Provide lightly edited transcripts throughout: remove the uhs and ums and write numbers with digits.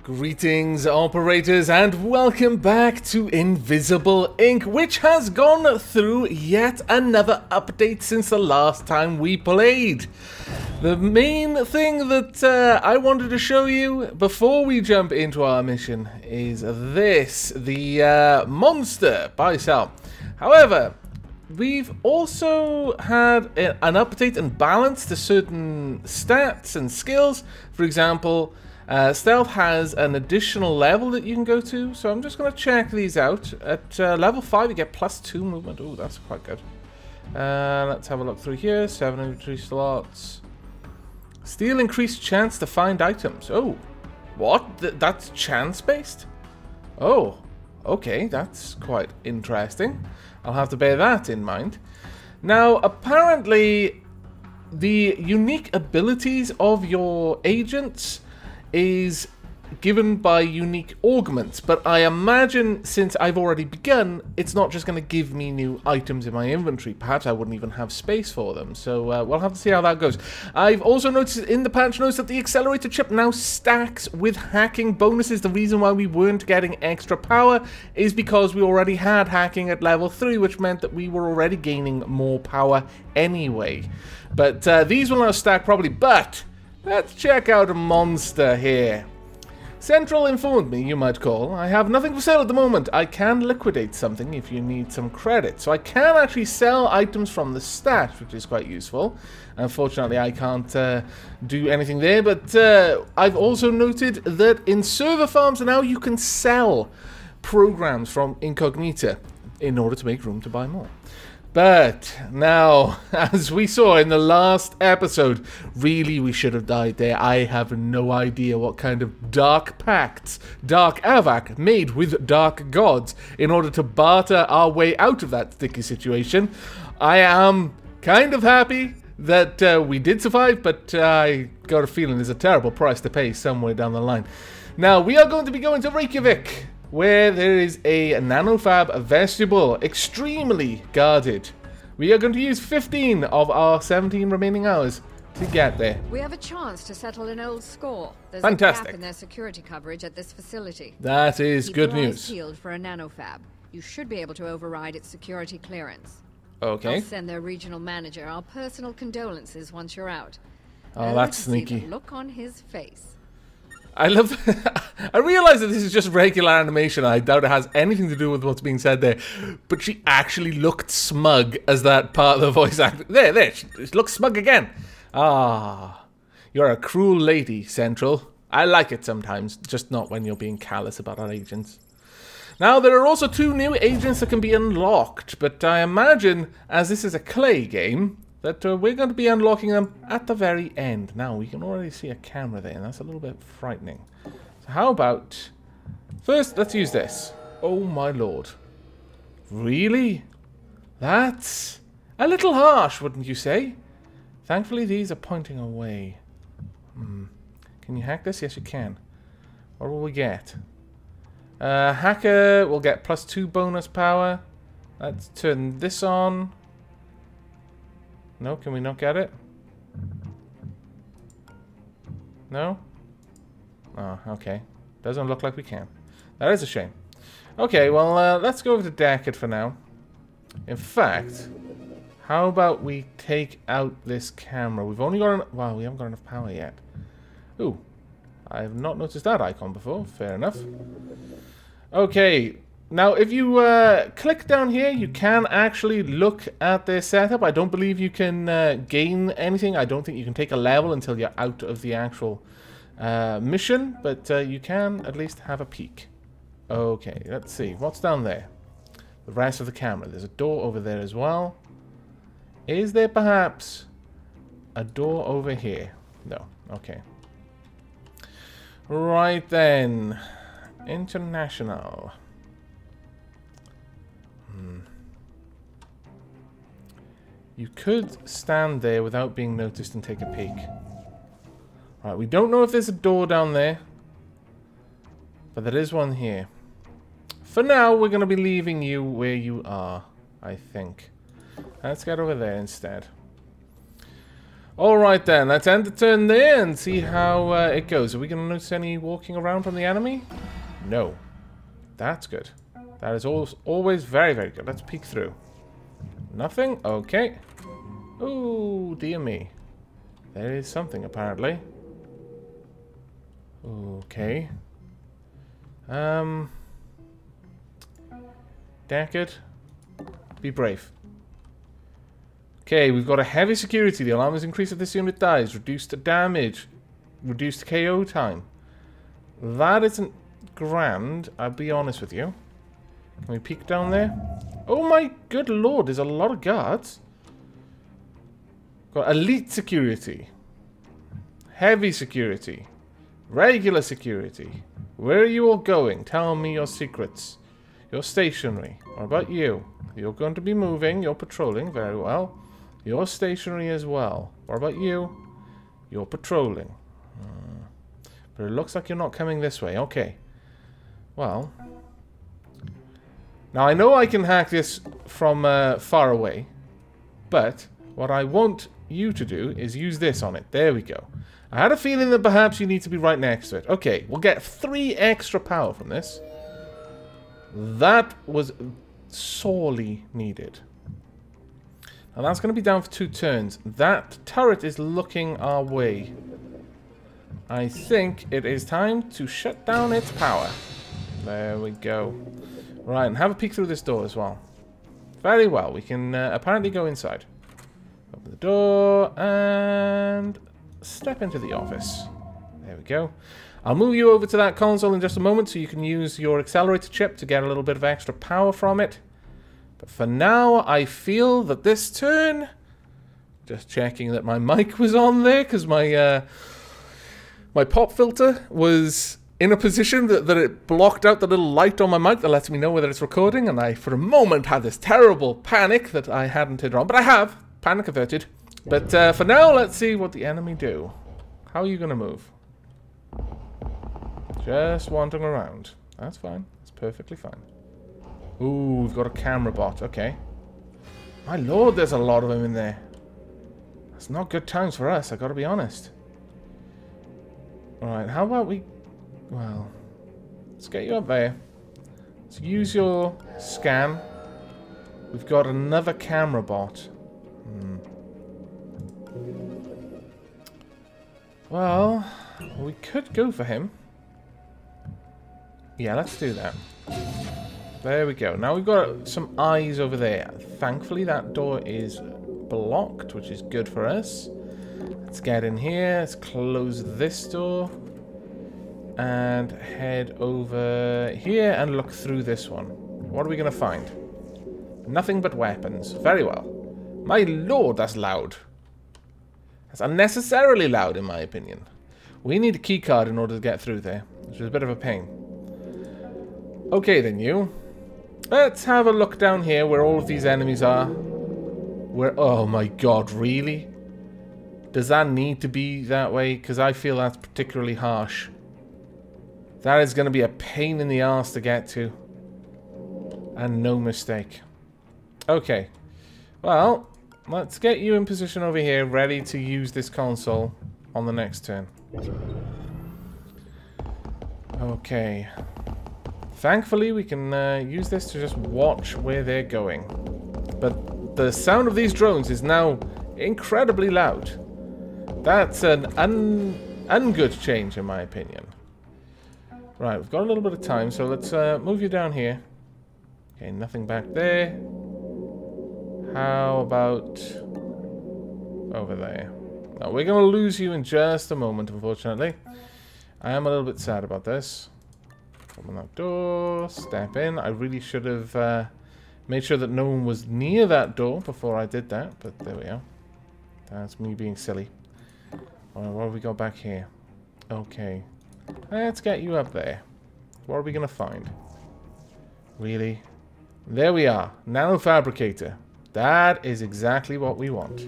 Greetings, operators, and welcome back to Invisible Ink, which has gone through yet another update since the last time we played. The main thing that I wanted to show you before we jump into our mission is this, the monster buy sell. However, we've also had an update and balance to certain stats and skills. For example, stealth has an additional level that you can go to, so I'm just going to check these out. At level 5 you get +2 movement. Oh, that's quite good. Let's have a look through here. 7 inventory slots. Steal increased chance to find items. Oh, what? That's chance based? Oh, okay, that's quite interesting. I'll have to bear that in mind. Now, apparently the unique abilities of your agents is given by unique augments, but I imagine since I've already begun, it's not just going to give me new items in my inventory. Perhaps I wouldn't even have space for them, so we'll have to see how that goes. I've also noticed in the patch notes that the accelerator chip now stacks with hacking bonuses. The reason why we weren't getting extra power is because we already had hacking at level 3, which meant that we were already gaining more power anyway. But these will now stack properly, but let's check out a monster here. Central informed me, you might call. I have nothing for sale at the moment. I can liquidate something if you need some credit. So I can actually sell items from the stash, which is quite useful. Unfortunately, I can't do anything there. But I've also noted that in server farms now you can sell programs from Incognita in order to make room to buy more. But now, as we saw in the last episode, really we should have died there. I have no idea what kind of dark pacts Dark Aavak made with dark gods in order to barter our way out of that sticky situation. I am kind of happy that we did survive, but I got a feeling there's a terrible price to pay somewhere down the line. Now, we are going to be going to Reykjavik, where there is a nanofab vestibule, extremely guarded. We are going to use 15 of our 17 remaining hours to get there. We have a chance to settle an old score. There's Fantastic. a gap in their security coverage at this facility. That is good news. Keep your eyes peeled for a nanofab. You should be able to override its security clearance. Okay. I'll send their regional manager our personal condolences once you're out. Oh, that's sneaky. See the look on his face. I love I realize that this is just regular animation. I doubt it has anything to do with what's being said there. But she actually looked smug as that part of the voice actor. There, she looks smug again. Ah, you're a cruel lady, Central. I like it sometimes, just not when you're being callous about our agents. Now, there are also 2 new agents that can be unlocked. But I imagine, as this is a clay game, that we're going to be unlocking them at the very end. Now, we can already see a camera there, and that's a little bit frightening. So how about... First, let's use this. Oh, my lord. Really? That's a little harsh, wouldn't you say? Thankfully, these are pointing away. Can you hack this? Yes, you can. What will we get? Hacker will get +2 bonus power. Let's turn this on. No, can we not get it? No? Oh, okay. Doesn't look like we can. That is a shame. Okay, well, let's go over to Deckard for now. In fact, how about we take out this camera? We've only got... Wow, we haven't got enough power yet. Ooh. I have not noticed that icon before. Fair enough. Okay. Now, if you click down here, you can actually look at their setup. I don't believe you can gain anything. I don't think you can take a level until you're out of the actual mission, but you can at least have a peek. Okay, let's see. What's down there? The rest of the camera. There's a door over there as well. Is there perhaps a door over here? No. Okay. Right then. International. You could stand there without being noticed and take a peek. Right, we don't know if there's a door down there, but there is one here. For now, we're going to be leaving you where you are, I think. Let's get over there instead. Alright then, let's end the turn there and see how it goes. Are we going to notice any walking around from the enemy? No. That's good. That is always very, very good. Let's peek through. Nothing? Okay. Oh, dear me. There is something, apparently. Okay. Deckard. Be brave. Okay, we've got a heavy security. The alarm is increased if this unit dies. Reduced damage. Reduced KO time. That isn't grand, I'll be honest with you. Can we peek down there? Oh my good lord, there's a lot of guards. Got elite security. Heavy security. Regular security. Where are you all going? Tell me your secrets. You're stationary. What about you? You're going to be moving. You're patrolling. Very well. You're stationary as well. What about you? You're patrolling. But it looks like you're not coming this way. Okay. Well. Now, I know I can hack this from far away. But what I want you to do is use this on it. There we go. I had a feeling that perhaps you need to be right next to it. Okay, we'll get 3 extra power from this. That was sorely needed. And that's going to be down for 2 turns. That turret is looking our way. I think it is time to shut down its power. There we go. Right, and have a peek through this door as well. Very well, we can apparently go inside. Open the door and step into the office. There we go. I'll move you over to that console in just a moment so you can use your accelerator chip to get a little bit of extra power from it. But for now, I feel that this turn... Just checking that my mic was on there, because my pop filter was in a position that it blocked out the little light on my mic that lets me know whether it's recording, and I, for a moment, had this terrible panic that I hadn't turned on. But I have. Panic averted. But for now, let's see what the enemy do. How are you going to move? Just wandering around. That's fine. That's perfectly fine. Ooh, we've got a camera bot. Okay. My lord, there's a lot of them in there. That's not good times for us, I gotta be honest. Alright, how about we... Well, let's get you up there. Let's use your scan. We've got another camera bot. Well, we could go for him. Yeah, let's do that. There we go. Now we've got some eyes over there. Thankfully, that door is blocked, which is good for us. Let's get in here. Let's close this door. And head over here and look through this one. What are we going to find? Nothing but weapons. Very well. My lord, that's loud. That's unnecessarily loud, in my opinion. We need a keycard in order to get through there, which is a bit of a pain. Okay, then you. Let's have a look down here where all of these enemies are. Where? Oh my god, really? Does that need to be that way? Because I feel that's particularly harsh. That is going to be a pain in the arse to get to. And no mistake. Okay. Well, let's get you in position over here, ready to use this console on the next turn. Okay. Thankfully, we can use this to just watch where they're going. But the sound of these drones is now incredibly loud. That's an ungood change, in my opinion. Right, we've got a little bit of time, so let's move you down here. Okay, nothing back there. How about over there? Now, we're going to lose you in just a moment, unfortunately. I am a little bit sad about this. Open that door, step in. I really should have made sure that no one was near that door before I did that, but there we are. That's me being silly. Alright, what have we got back here? Okay. Let's get you up there. What are we going to find? Really? There we are. Nanofabricator. That is exactly what we want.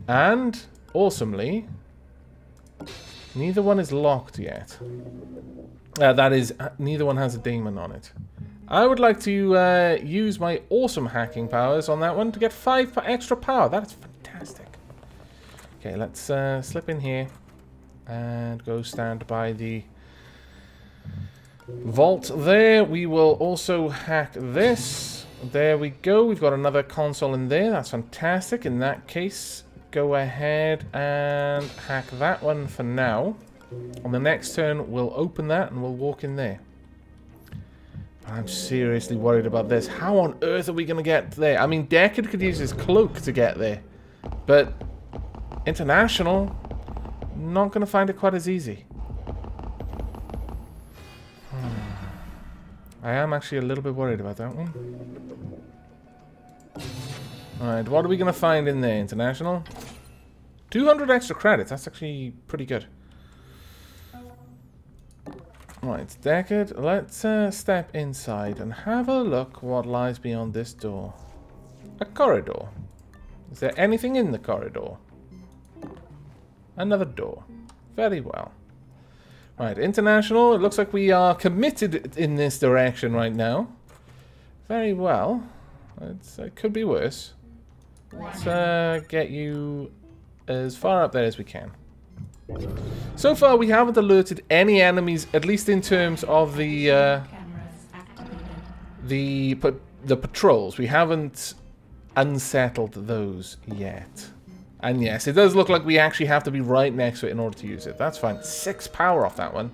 And, awesomely, neither one is locked yet. That is, neither one has a daemon on it. I would like to use my awesome hacking powers on that one to get 5 extra power. That is fantastic. Okay, let's slip in here and go stand by the vault there. We will also hack this. There we go. We've got another console in there. That's fantastic. In that case, go ahead and hack that one for now. On the next turn, we'll open that and we'll walk in there. I'm seriously worried about this. How on earth are we going to get there? I mean, Deckard could use his cloak to get there. But International, not going to find it quite as easy. I am actually a little bit worried about that one. Alright, what are we going to find in there, International? 200 extra credits. That's actually pretty good. Right, Deckard, let's step inside and have a look what lies beyond this door. A corridor. Is there anything in the corridor? Another door. Very well. Right, International, it looks like we are committed in this direction right now. Very well. It could be worse. Let's get you as far up there as we can. So far, we haven't alerted any enemies, at least in terms of the patrols. We haven't unsettled those yet. And yes, it does look like we actually have to be right next to it in order to use it. That's fine. 6 power off that one.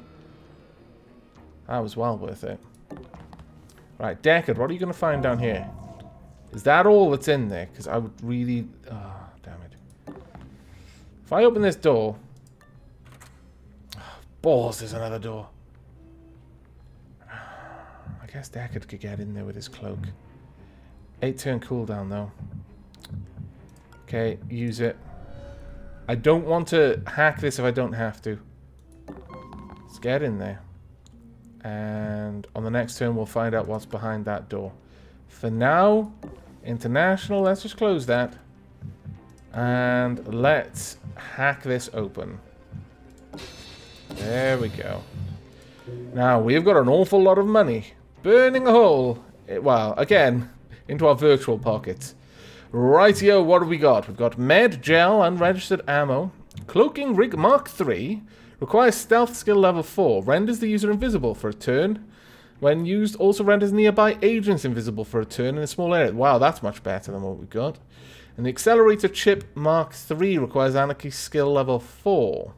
That was well worth it. Right, Deckard, what are you going to find down here? Is that all that's in there? Because I would really... Oh, damn it. If I open this door... Oh, balls, there's another door. I guess Deckard could get in there with his cloak. 8-turn cooldown, though. Okay, use it. I don't want to hack this if I don't have to. Let's get in there. And on the next turn, we'll find out what's behind that door. For now, International, let's just close that. And let's hack this open. There we go. Now, we've got an awful lot of money. Burning a hole. Well, again, into our virtual pockets. Rightio, what have we got? We've got Med, Gel, Unregistered Ammo. Cloaking Rig Mark III. Requires Stealth Skill Level 4. Renders the user invisible for a turn. When used, also renders nearby agents invisible for a turn in a small area. Wow, that's much better than what we've got. And the Accelerator Chip Mark III requires Anarchy Skill Level 4.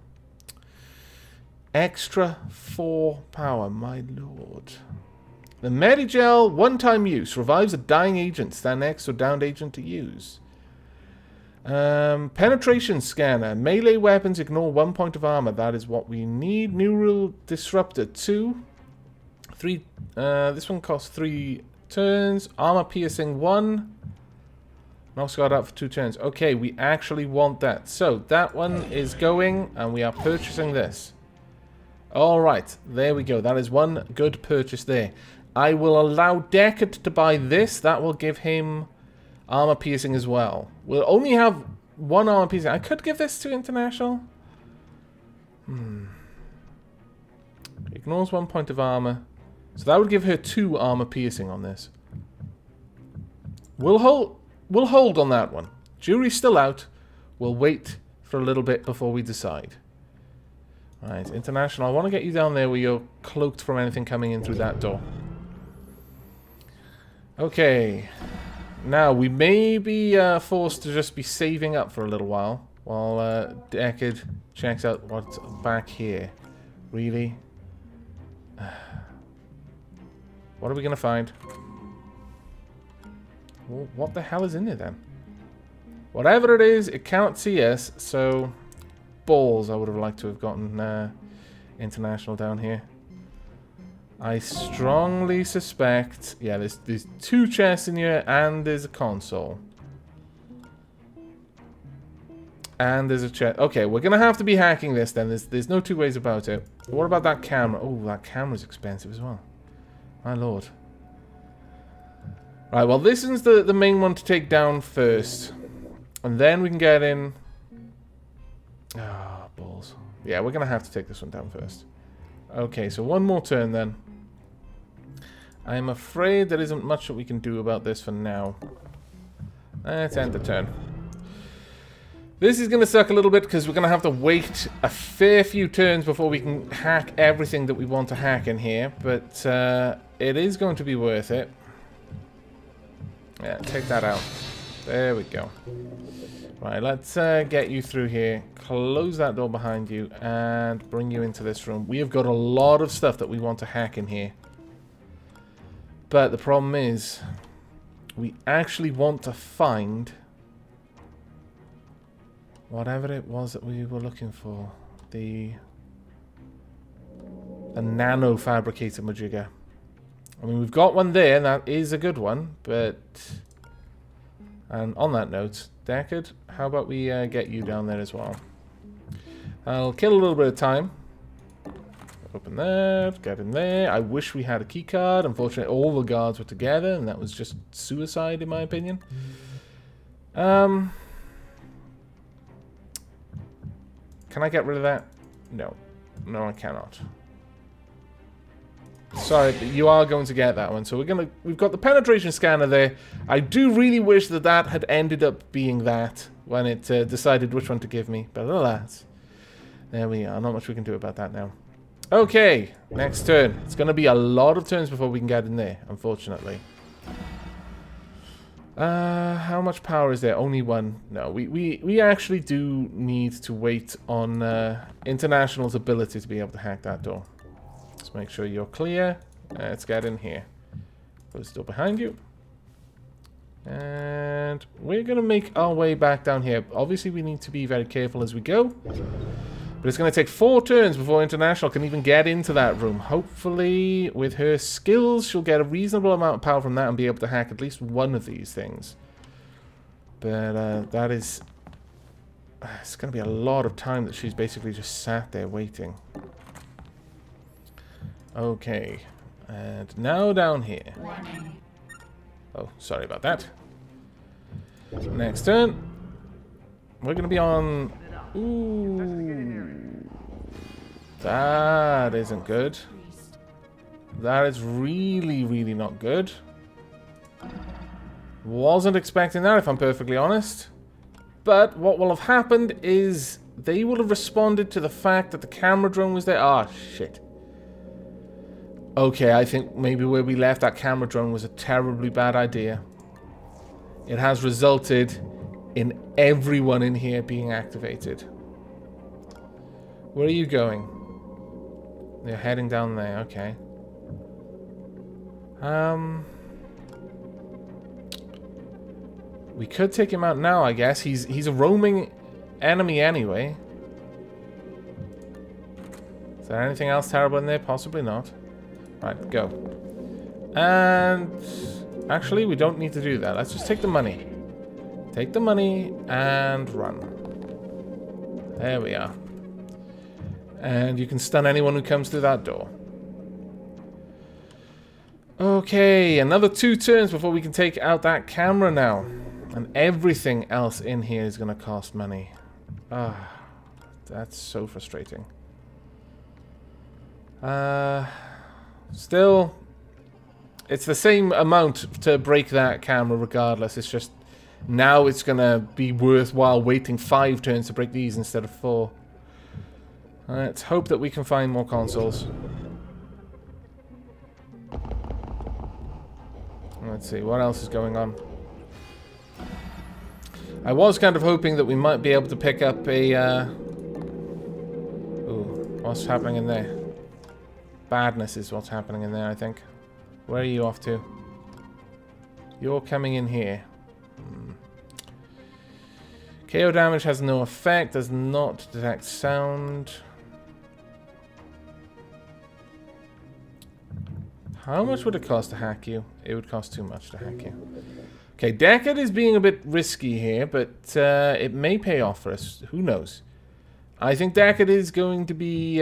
Extra 4 power, my lord. The Medigel, one-time use, revives a dying agent. Stand next to a downed agent to use. Penetration Scanner. Melee weapons ignore 1 point of armor. That is what we need. Neural Disruptor 2. 3. This one costs 3 turns. Armor Piercing 1. Knocks guard out for 2 turns. Okay, we actually want that. So, that one is going, and we are purchasing this. Alright, there we go. That is one good purchase there. I will allow Deckard to buy this. That will give him armor piercing as well. We'll only have 1 armor piercing. I could give this to International. Ignores 1 point of armor. So that would give her 2 armor piercing on this. We'll hold on that one. Jury's still out. We'll wait for a little bit before we decide. Right, International, I want to get you down there where you're cloaked from anything coming in through that door. Okay. Now, we may be forced to just be saving up for a little while Deckard checks out what's back here. Really? What are we going to find? Well, what the hell is in there then? Whatever it is, it cannot see us, so... Balls, I would have liked to have gotten International down here. I strongly suspect... Yeah, there's 2 chests in here, and there's a console. And there's a chest. Okay, we're going to have to be hacking this then. There's no 2 ways about it. What about that camera? Oh, that camera's expensive as well. My lord. Right, well, this is the main one to take down first. And then we can get in... Ah, balls. Yeah, we're going to have to take this one down first. Okay, so 1 more turn then. I'm afraid there isn't much that we can do about this for now. Let's end the turn. This is going to suck a little bit because we're going to have to wait a fair few turns before we can hack everything that we want to hack in here. But it is going to be worth it. Yeah, take that out. There we go. Right, let's get you through here. Close that door behind you and bring you into this room. We have got a lot of stuff that we want to hack in here. But the problem is, we actually want to find whatever it was that we were looking for. The nanofabricated majigger. I mean, we've got one there, and that is a good one, but... And on that note, Deckard, how about we get you down there as well? I'll kill a little bit of time. Open that, get in there. I wish we had a key card. Unfortunately, all the guards were together, and that was just suicide, in my opinion. Can I get rid of that? No. No, I cannot. Sorry, but you are going to get that one. So we've got the penetration scanner there. I do really wish that that had ended up being that when it decided which one to give me. But alas, there we are. Not much we can do about that now. Okay, next turn. It's going to be a lot of turns before we can get in there, unfortunately. How much power is there? Only one. No, we actually do need to wait on International's ability to be able to hack that door. Let's make sure you're clear. Let's get in here. Close the door behind you. And we're going to make our way back down here. Obviously, we need to be very careful as we go. But it's going to take 4 turns before International can even get into that room. Hopefully, with her skills, she'll get a reasonable amount of power from that and be able to hack at least one of these things. But that is... It's going to be a lot of time that she's basically just sat there waiting. Okay. And now down here. Oh, sorry about that. Next turn. We're going to be on... Ooh. That isn't good. That is really, really not good. Wasn't expecting that, if I'm perfectly honest. But what will have happened is they will have responded to the fact that the camera drone was there. Ah, shit. Okay, I think maybe where we left that camera drone was a terribly bad idea. It has resulted in everyone in here being activated. Where are you going? You're heading down there, okay. We could take him out now, I guess. He's a roaming enemy anyway. Is there anything else terrible in there? Possibly not. Right, go. And actually, we don't need to do that. Let's just take the money. Take the money and run. There we are. And you can stun anyone who comes through that door. Okay, another 2 turns before we can take out that camera now. And everything else in here is going to cost money. Ah, that's so frustrating. Still, it's the same amount to break that camera regardless. It's just now it's going to be worthwhile waiting 5 turns to break these instead of 4. Let's hope that we can find more consoles. Let's see, what else is going on? I was kind of hoping that we might be able to pick up a... Ooh, what's happening in there? Badness is what's happening in there, I think. Where are you off to? You're coming in here. KO damage has no effect, does not detect sound. How much would it cost to hack you? It would cost too much to hack you. Okay, Deckard is being a bit risky here, but it may pay off for us. Who knows? I think Deckard is going to be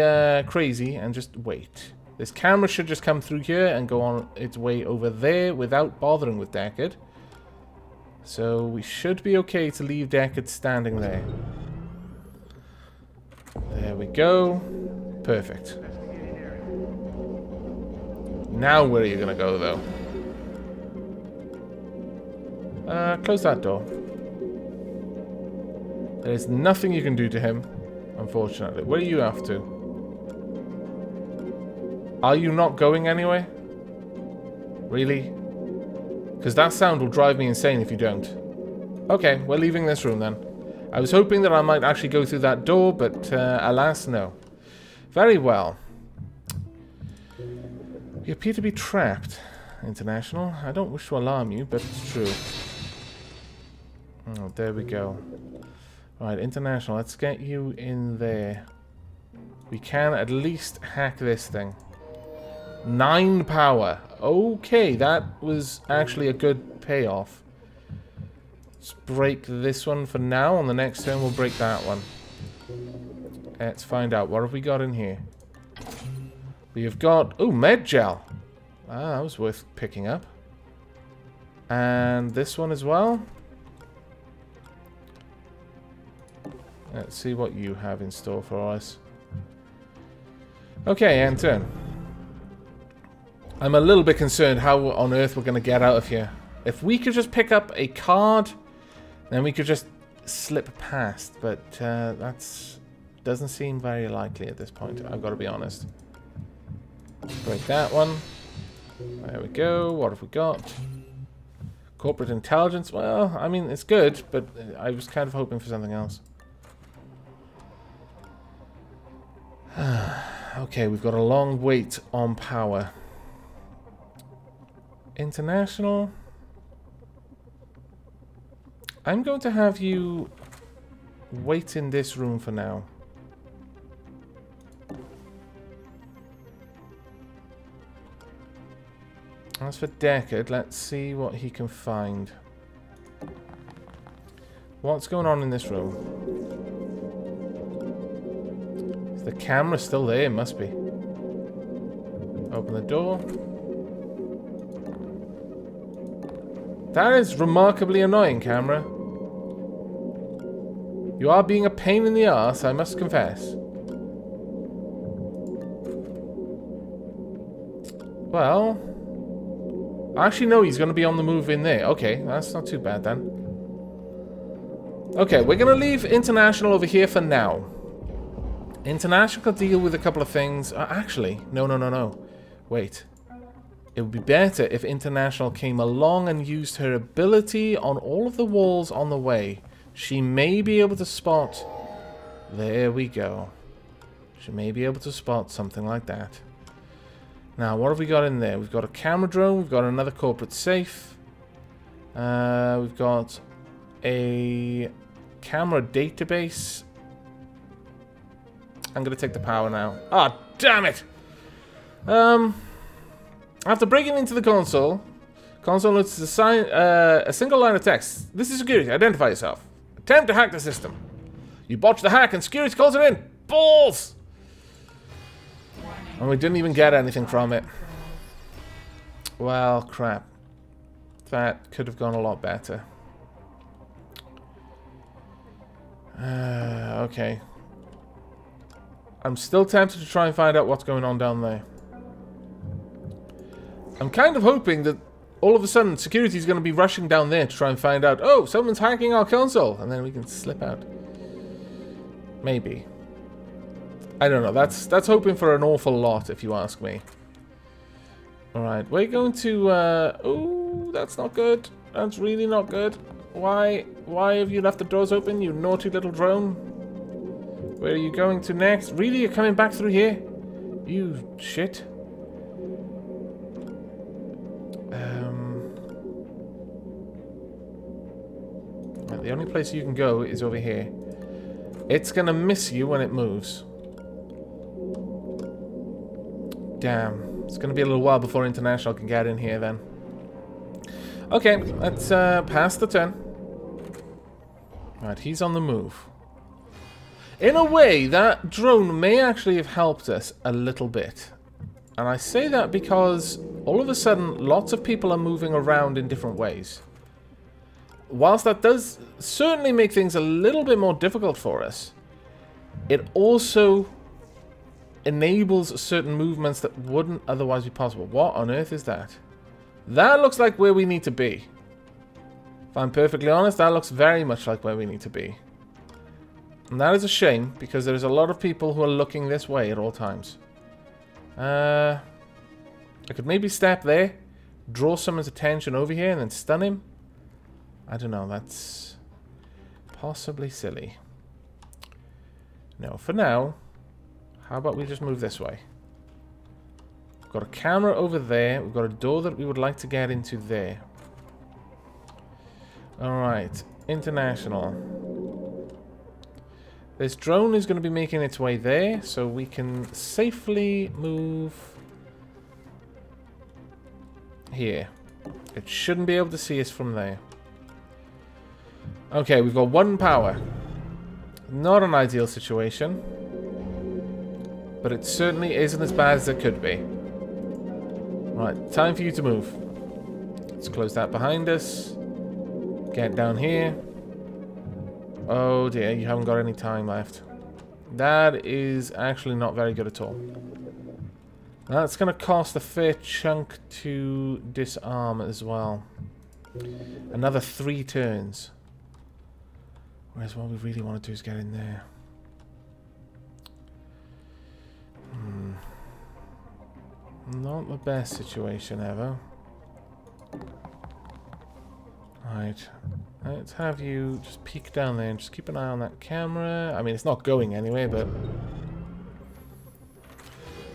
crazy and just wait. This camera should just come through here and go on its way over there without bothering with Deckard. So we should be okay to leave Deckard standing there. There we go. Perfect. Now where are you going to go, though? Close that door. There's nothing you can do to him, unfortunately. Where are you off to? Are you not going anyway? Really? Because that sound will drive me insane if you don't. Okay, we're leaving this room then. I was hoping that I might actually go through that door, but alas, no. Very well. You appear to be trapped, International. I don't wish to alarm you, but it's true. Oh, there we go. Right, International, let's get you in there. We can at least hack this thing. 9 power. Okay, that was actually a good payoff. Let's break this one for now. On the next turn, we'll break that one. Let's find out. What have we got in here? We have got... oh, med gel. Ah, that was worth picking up. And this one as well. Let's see what you have in store for us. Okay, end turn. I'm a little bit concerned how on earth we're going to get out of here. If we could just pick up a card, then we could just slip past. But that's doesn't seem very likely at this point, I've got to be honest. Break that one. There we go. What have we got? Corporate intelligence. Well, I mean, it's good, but I was kind of hoping for something else. Okay, we've got a long wait on power. International. I'm going to have you wait in this room for now. As for Deckard, let's see what he can find. What's going on in this room? Is the camera still there? It must be. Open the door. That is remarkably annoying, camera. You are being a pain in the arse, I must confess. Well... actually, no, he's going to be on the move in there. Okay, that's not too bad then. Okay, we're going to leave International over here for now. International could deal with a couple of things. Actually, no. Wait. It would be better if International came along and used her ability on all of the walls on the way. She may be able to spot... there we go. She may be able to spot something like that. Now, what have we got in there? We've got a camera drone. We've got another corporate safe. We've got a camera database. I'm going to take the power now. Ah, oh, damn it! After breaking into the console notes a single line of text. This is security. Identify yourself. Attempt to hack the system. You botched the hack and security calls it in. Balls! And we didn't even get anything from it. Well, crap. That could have gone a lot better. Okay. I'm still tempted to try and find out what's going on down there. I'm kind of hoping that all of a sudden security is going to be rushing down there to try and find out, oh, someone's hacking our console, and then we can slip out. Maybe. I don't know. That's hoping for an awful lot, if you ask me. Alright, we're going to... oh, that's not good. That's really not good. Why have you left the doors open, you naughty little drone? Where are you going to next? Really? You're coming back through here? You shit. The only place you can go is over here. It's gonna miss you when it moves. Damn. It's gonna be a little while before International can get in here then. Okay, let's pass the turn. Right, he's on the move. In a way, that drone may actually have helped us a little bit. And I say that because all of a sudden, lots of people are moving around in different ways. Whilst that does certainly make things a little bit more difficult for us, it also enables certain movements that wouldn't otherwise be possible. What on earth is that? That looks like where we need to be. If I'm perfectly honest, that looks very much like where we need to be. And that is a shame, because there's a lot of people who are looking this way at all times. I could maybe step there, draw someone's attention over here, and then stun him. I don't know, that's possibly silly. No, for now, how about we just move this way? We've got a camera over there. We've got a door that we would like to get into there. Alright, international. This drone is going to be making its way there, so we can safely move here. It shouldn't be able to see us from there. Okay, we've got 1 power. Not an ideal situation, but it certainly isn't as bad as it could be. Right, time for you to move. Let's close that behind us. Get down here. Oh dear, you haven't got any time left. That is actually not very good at all. That's going to cost a fair chunk to disarm as well. Another 3 turns. Whereas what we really want to do is get in there. Not the best situation ever. Right. Let's have you just peek down there and just keep an eye on that camera. I mean, it's not going anyway, but...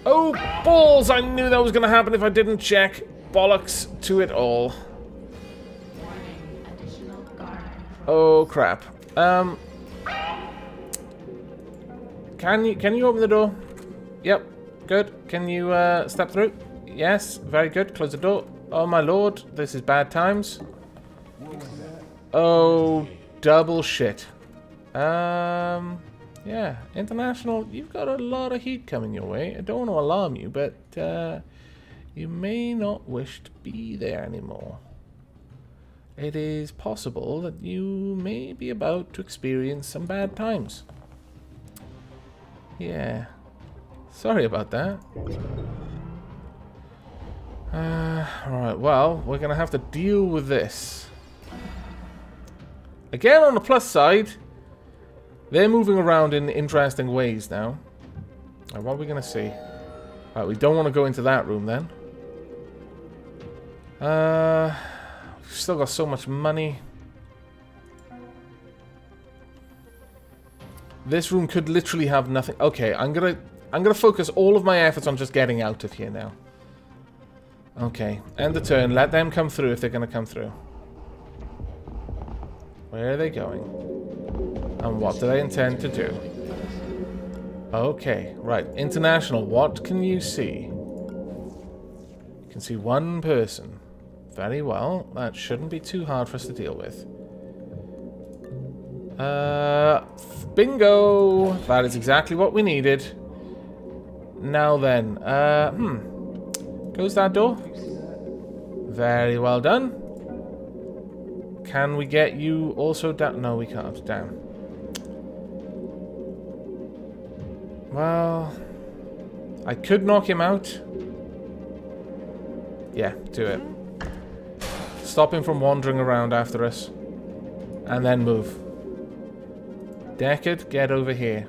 Oh, balls! I knew that was going to happen if I didn't check. Bollocks to it all. Oh, crap. Can you open the door? Yep, good. Can you step through? Yes, very good. Close the door. Oh my lord, this is bad times. Oh, double shit. Yeah, international, you've got a lot of heat coming your way. I don't want to alarm you, but you may not wish to be there anymore. It is possible that you may be about to experience some bad times. Yeah. Sorry about that. Alright, well, we're going to have to deal with this. Again, on the plus side, they're moving around in interesting ways now. Right, what are we going to see? Right, we don't want to go into that room then. We've still got so much money. This room could literally have nothing. Okay, I'm gonna focus all of my efforts on just getting out of here now. Okay, end the turn. Let them come through if they're gonna come through. Where are they going? And what do they intend to do? Okay, right. International, what can you see? You can see 1 person. Very well. That shouldn't be too hard for us to deal with. Bingo! That is exactly what we needed. Now then, close that door. Very well done. Can we get you also down? No, we can't. Damn. Well, I could knock him out. Yeah, do it. Stop him from wandering around after us. And then move. Deckard, get over here.